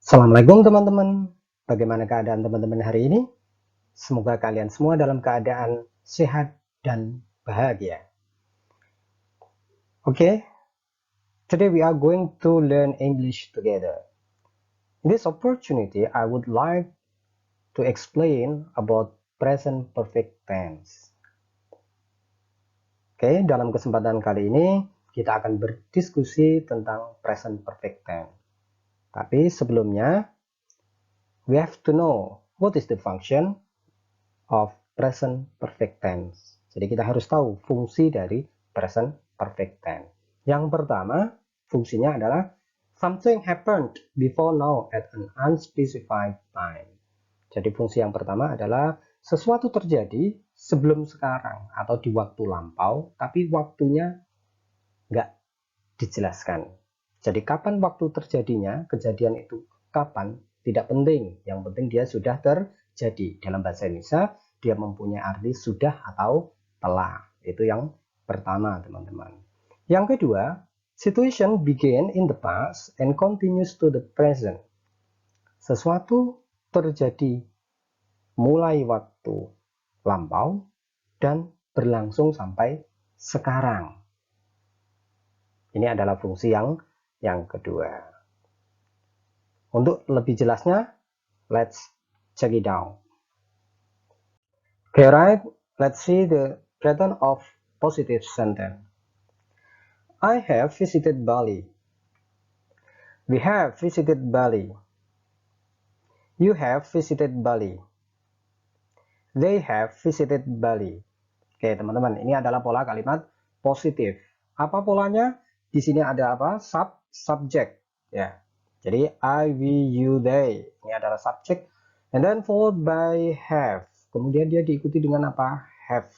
Assalamualaikum teman-teman. Bagaimana keadaan teman-teman hari ini? Semoga kalian semua dalam keadaan sehat dan bahagia. Okay, today we are going to learn English together. In this opportunity, I would like to explain about present perfect tense. Oke, dalam kesempatan kali ini kita akan berdiskusi tentang present perfect tense. Tapi sebelumnya, we have to know what is the function of present perfect tense. Jadi kita harus tahu fungsi dari present perfect tense. Yang pertama, fungsinya adalah something happened before now at an unspecified time. Jadi fungsi yang pertama adalah sesuatu terjadi sebelum sekarang atau di waktu lampau, tapi waktunya nggak dijelaskan. Jadi kapan waktu terjadinya, kejadian itu kapan, tidak penting. Yang penting dia sudah terjadi. Dalam bahasa Indonesia, dia mempunyai arti sudah atau telah. Itu yang pertama, teman-teman. Yang kedua, situation began in the past and continues to the present. Sesuatu terjadi mulai waktu lampau dan berlangsung sampai sekarang. Ini adalah fungsi yang kedua. Untuk lebih jelasnya, let's check it out. Okay, right. Let's see the pattern of positive sentence. I have visited Bali. We have visited Bali. You have visited Bali. They have visited Bali. Oke, teman-teman, ini adalah pola kalimat positif. Apa polanya? Di sini ada apa? Subject. Ya. Jadi I, we, you, they. Ini adalah subject. And then followed by have. Kemudian dia diikuti dengan apa? Have.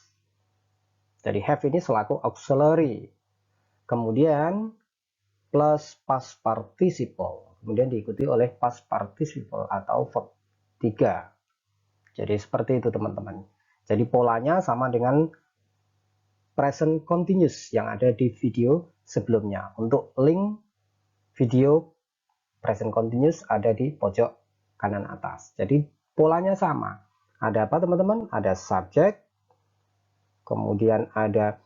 Jadi have ini selaku auxiliary. Kemudian plus past participle. Kemudian diikuti oleh past participle atau verb 3. Jadi seperti itu, teman-teman. Jadi polanya sama dengan present continuous yang ada di video sebelumnya. Untuk link video present continuous ada di pojok kanan atas. Jadi polanya sama. Ada apa, teman-teman? Ada subject, kemudian ada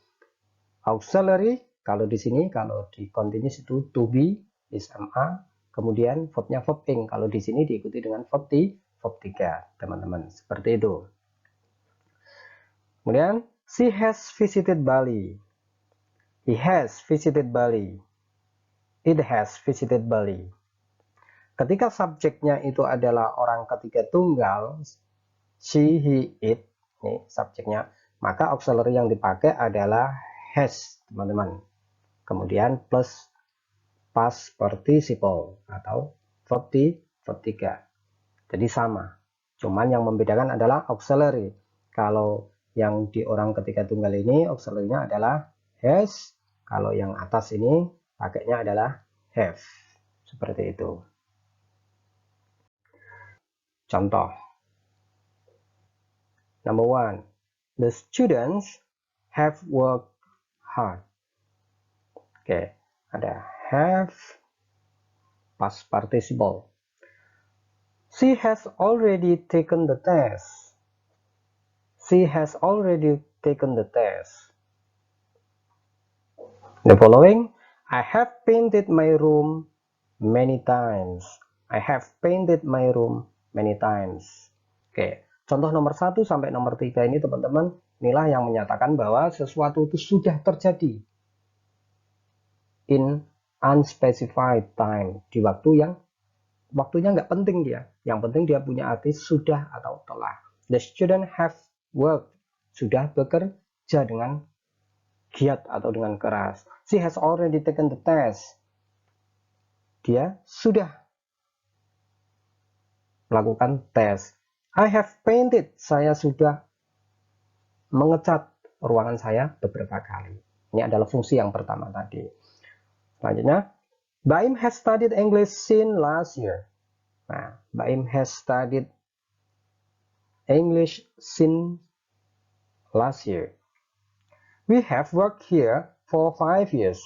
auxiliary. Kalau di sini, kalau di continuous itu to be, is ma, kemudian verbnya verb ing. Kalau di sini diikuti dengan verb 3, teman-teman. Seperti itu. Kemudian, she has visited Bali. He has visited Bali. It has visited Bali. Ketika subjeknya itu adalah orang ketiga tunggal, she, he, it, ini subjeknya, maka auxiliary yang dipakai adalah has, teman-teman. Kemudian plus past participle atau verb 3. Jadi sama. Cuman yang membedakan adalah auxiliary. Kalau yang di orang ketiga tunggal ini auxiliary-nya adalah has, kalau yang atas ini pakainya adalah have. Seperti itu. Contoh. Number 1. The students have worked hard. Oke, ada have past participle. She has already taken the test. She has already taken the test. The following, I have painted my room many times. I have painted my room many times. Oke, contoh nomor 1 sampai nomor 3 ini, teman-teman, inilah yang menyatakan bahwa sesuatu itu sudah terjadi in unspecified time, di waktu yang waktunya nggak penting dia. Yang penting dia punya arti sudah atau telah. The student have worked, sudah bekerja dengan giat atau dengan keras. She has already taken the test. Dia sudah melakukan tes. I have painted, saya sudah mengecat ruangan saya beberapa kali. Ini adalah fungsi yang pertama tadi. Selanjutnya, Baim has studied English since last year. Nah, Baim has studied English since last year. We have worked here for 5 years.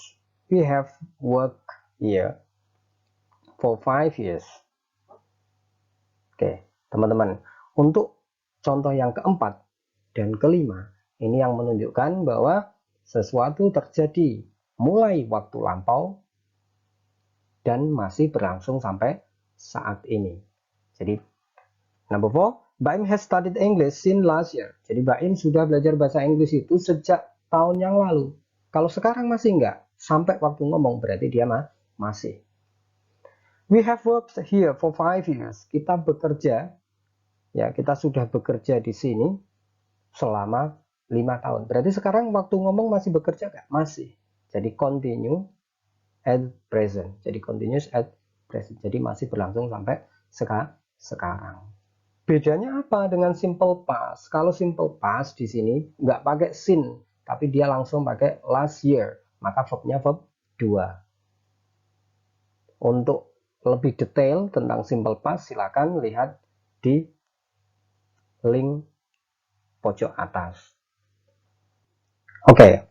We have worked here for 5 years. Oke, teman-teman, untuk contoh yang keempat dan kelima, ini yang menunjukkan bahwa sesuatu terjadi mulai waktu lampau dan masih berlangsung sampai saat ini. Jadi, number 4, Baim has studied English since last year. Jadi, Baim sudah belajar bahasa Inggris itu sejak tahun yang lalu. Kalau sekarang masih enggak, sampai waktu ngomong berarti dia masih. We have worked here for 5 years. Kita bekerja, ya kita sudah bekerja di sini selama 5 tahun. Berarti sekarang waktu ngomong masih bekerja nggak? Masih. Jadi continue at present. Jadi continuous at present. Jadi masih berlangsung sampai sekarang. Bedanya apa dengan simple past? Kalau simple past di sini nggak pakai sin, tapi dia langsung pakai last year. Maka verbnya verb 2. Untuk lebih detail tentang simple past, silakan lihat di link pojok atas. Okay,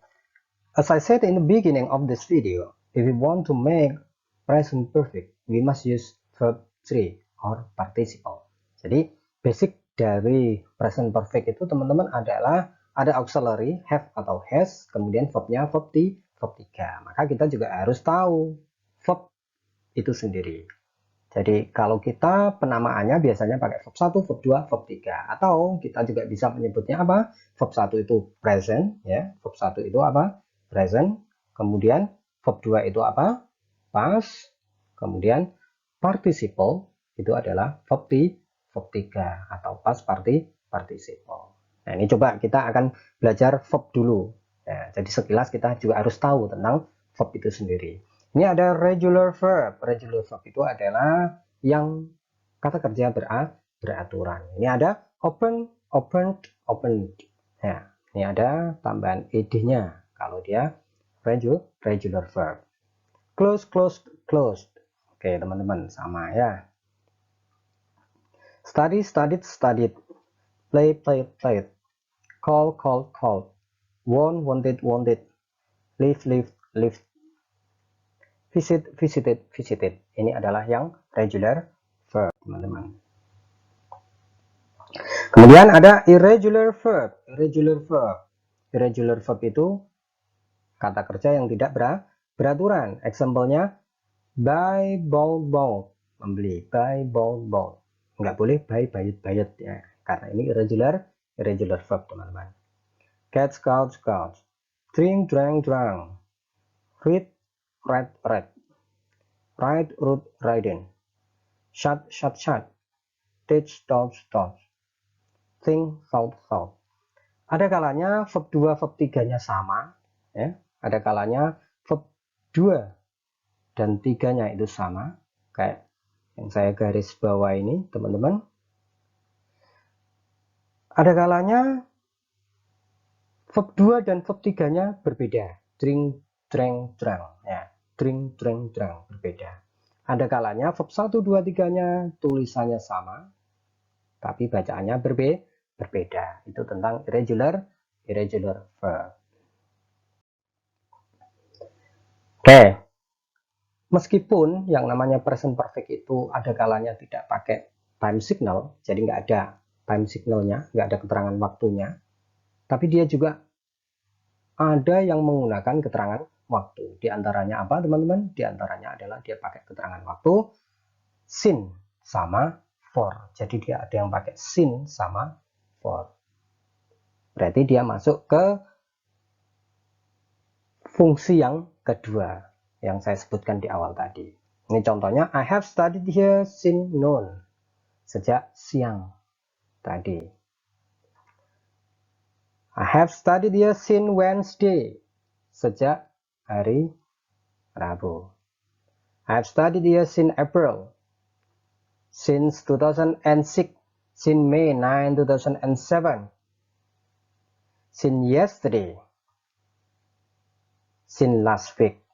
as I said in the beginning of this video, if we want to make present perfect, we must use verb 3 or participle. Jadi basic dari present perfect itu teman-teman adalah ada auxiliary have atau has, kemudian verbnya verb 3. Maka kita juga harus tahu verb itu sendiri. Jadi kalau kita penamaannya biasanya pakai verb 1, verb 2, verb 3. Atau kita juga bisa menyebutnya apa? Verb 1 itu present, ya. Verb 1 itu apa? Present. Kemudian verb 2 itu apa? Past. Kemudian participle itu adalah verb 3 atau past participle. Nah, ini coba kita akan belajar verb dulu. Ya, jadi sekilas kita juga harus tahu tentang verb itu sendiri. Ini ada regular verb. Regular verb itu adalah yang kata kerja beraturan. Ini ada open, opened, opened. Ya, ini ada tambahan ed-nya kalau dia regular verb. Close, closed, closed. Oke, teman-teman, sama ya. Study, studied, studied. Play, played, played. Call, called, called. Want, wanted, wanted. Live, lived, lived. Visit, visited, visited. Ini adalah yang regular verb, teman-teman. Kemudian ada irregular verb. Irregular verb. Irregular verb itu kata kerja yang tidak beraturan. Example-nya buy, bought, bought. Membeli. Buy, bought, bought. Nggak boleh buy, bayat ya. Karena ini irregular verb, teman-teman. Catch, couch, couch. Drink, drank, drank. Read, read, read. Ride, rode, riding. Shut, shut, shut. Teach, taught, taught. Think, thought, thought. Ada kalanya verb 2, verb 3-nya sama. Ya. Ada kalanya verb 2 dan 3-nya itu sama. Kayak yang saya garis bawah ini, teman-teman. Ada kalanya verb 2 dan verb 3-nya berbeda. Drink, drank, drank. Ya. Drink, drank, drank. Berbeda. Ada kalanya verb 1, 2, 3-nya tulisannya sama, tapi bacaannya berbeda. Itu tentang irregular verb. Oke. Meskipun yang namanya present perfect itu ada kalanya tidak pakai time signal, jadi nggak ada time signalnya, nggak ada keterangan waktunya, tapi dia juga ada yang menggunakan keterangan waktu. Di antaranya apa, teman-teman? Di antaranya adalah dia pakai keterangan waktu sin sama for. Jadi dia ada yang pakai sin sama for. Berarti dia masuk ke fungsi yang kedua yang saya sebutkan di awal tadi. Ini contohnya, I have studied here since noon. Sejak siang tadi. I have studied here since Wednesday. Sejak hari Rabu. I have studied here since April. Since 2006. Since May 9, 2007. Since yesterday. Since last week.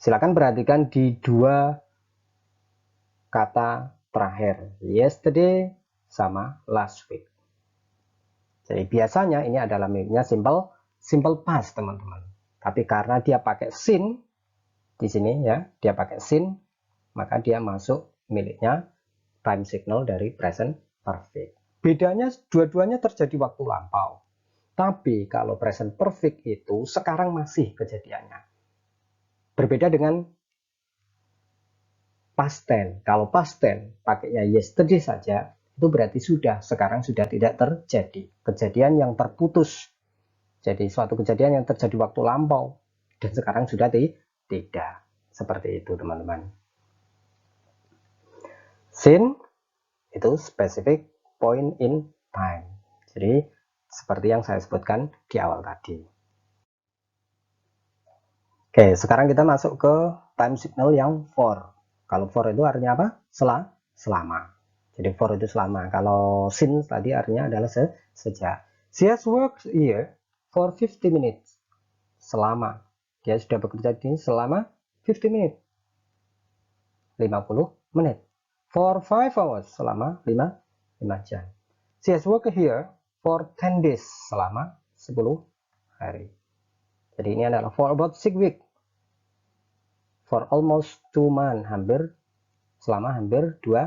Silakan perhatikan di dua kata terakhir. Yesterday sama last week. Jadi biasanya ini adalah miliknya simple past, teman-teman. Tapi karena dia pakai sin di sini ya, dia pakai sin, maka dia masuk miliknya time signal dari present perfect. Bedanya dua-duanya terjadi waktu lampau. Tapi kalau present perfect itu sekarang masih kejadiannya. Berbeda dengan past tense. Kalau past tense pakainya yesterday saja, itu berarti sekarang sudah tidak terjadi. Kejadian yang terputus. Jadi suatu kejadian yang terjadi waktu lampau dan sekarang sudah tidak. Seperti itu teman-teman. Since itu specific point in time. Jadi seperti yang saya sebutkan di awal tadi. Oke, sekarang kita masuk ke time signal yang for. Kalau for itu artinya apa? Selama. Jadi for itu selama. Kalau since tadi artinya adalah sejak. She has worked here for 50 minutes. Selama. Dia sudah bekerja di selama 50 menit. 50 menit. For 5 hours. Selama 5 jam. She has worked here for 10 days. Selama 10 hari. Jadi ini adalah for about 6 weeks. For almost 2 months. Selama hampir 2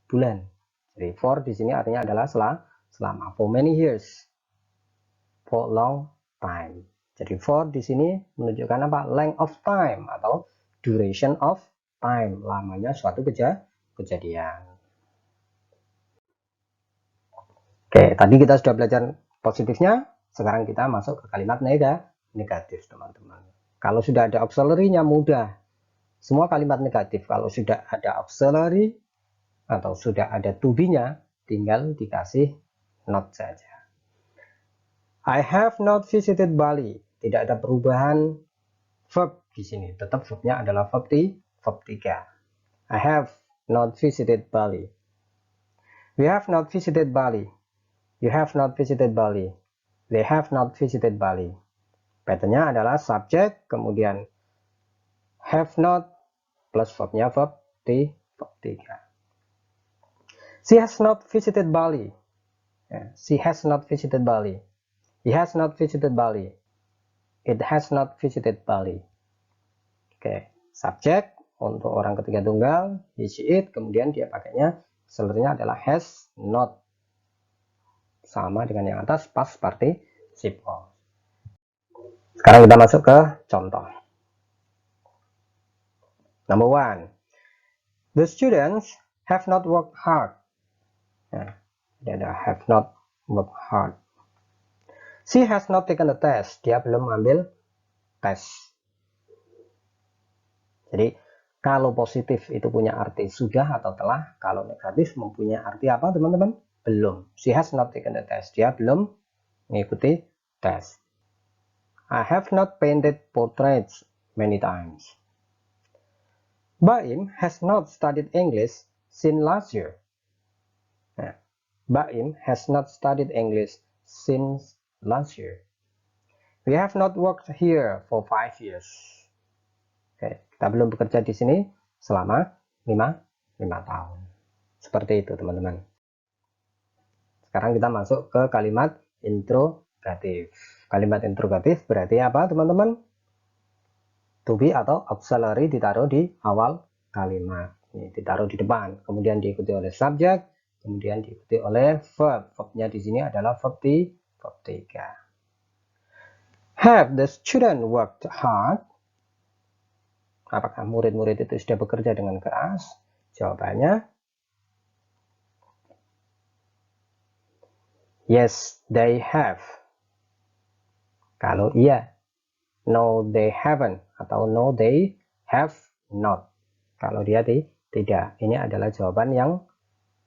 bulan. Jadi for di sini artinya adalah selama. For many years. For long time. Jadi for di sini menunjukkan apa? Length of time atau duration of time, lamanya suatu kejadian. Oke, tadi kita sudah belajar positifnya, sekarang kita masuk ke kalimat negatif, teman-teman. Kalau sudah ada auxiliary-nya mudah. Semua kalimat negatif kalau sudah ada auxiliary atau sudah ada to be-nya, tinggal dikasih not saja. I have not visited Bali. Tidak ada perubahan verb di sini. Tetap verbnya adalah verb 3. I have not visited Bali. We have not visited Bali. You have not visited Bali. They have not visited Bali. Patternnya adalah subject, kemudian have not, plus verbnya verb 3. She has not visited Bali. She has not visited Bali. He has not visited Bali. It has not visited Bali. Oke, subjek untuk orang ketiga tunggal, he, she, it, kemudian dia pakainya sebenarnya adalah has not. Sama dengan yang atas, past participle. Sekarang kita masuk ke contoh. Number 1. The students have not worked hard. Nah, ada have not worked hard. She has not taken the test. Dia belum mengambil tes. Jadi, kalau positif itu punya arti sudah atau telah. Kalau negatif mempunyai arti apa, teman-teman? Belum. She has not taken the test. Dia belum mengikuti tes. I have not painted portraits many times. Baim has not studied English since last year. Nah, Baim has not studied English since last year. We have not worked here for 5 years. Oke, kita belum bekerja di sini selama 5 tahun. Seperti itu, teman-teman. Sekarang kita masuk ke kalimat interrogatif. Kalimat interrogatif berarti apa, teman-teman? To be atau auxiliary ditaruh di awal kalimat. Ini ditaruh di depan, kemudian diikuti oleh subjek, kemudian diikuti oleh verb. Verbnya di sini adalah verb 3. Have the student worked hard? Apakah murid-murid itu sudah bekerja dengan keras? Jawabannya yes, they have. Kalau iya, no, they haven't, atau no, they have not. Kalau dia tidak, ini adalah jawaban yang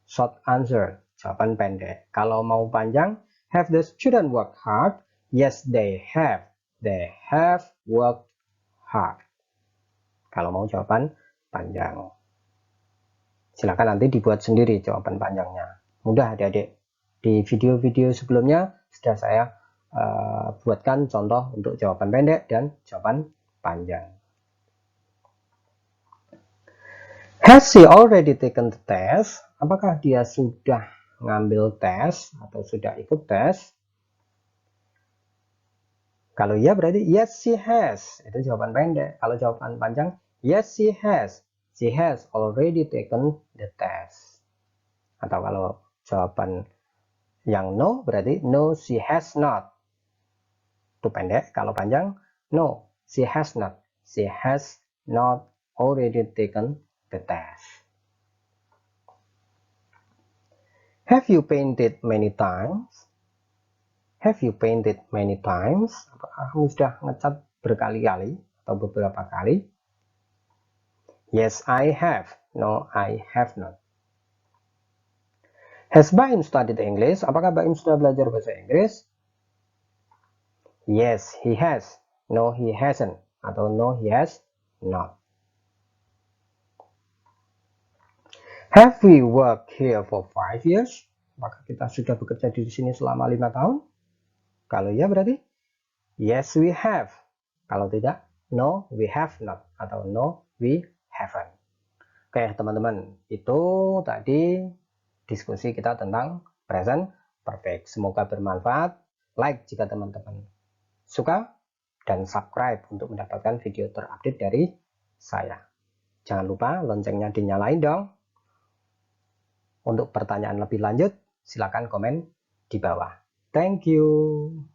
short answer, jawaban pendek. Kalau mau panjang, have the student worked hard? Yes, they have. They have worked hard. Kalau mau jawaban panjang, silakan nanti dibuat sendiri jawaban panjangnya. Mudah adik-adik. Di video-video sebelumnya sudah saya buatkan contoh untuk jawaban pendek dan jawaban panjang. Has she already taken the test? Apakah dia sudah ngambil tes atau sudah ikut tes? Kalau iya berarti yes she has. Itu jawaban pendek. Kalau jawaban panjang, yes she has. She has already taken the test. Atau kalau jawaban yang no berarti no she has not. Itu pendek. Kalau panjang no she has not. She has not already taken the test. Have you painted many times? Have you painted many times? Apakah kamu sudah ngecat berkali-kali atau beberapa kali? Yes, I have. No, I have not. Has Baim studied English? Apakah Baim sudah belajar bahasa Inggris? Yes, he has. No, he hasn't. Atau no, he has not. Have we worked here for 5 years? Apakah kita sudah bekerja di sini selama 5 tahun? Kalau ya berarti yes, we have. Kalau tidak, no, we have not. Atau no, we haven't. Oke, teman-teman, itu tadi diskusi kita tentang present perfect. Semoga bermanfaat. Like jika teman-teman suka dan subscribe untuk mendapatkan video terupdate dari saya. Jangan lupa loncengnya dinyalain dong. Untuk pertanyaan lebih lanjut, silakan komen di bawah. Thank you.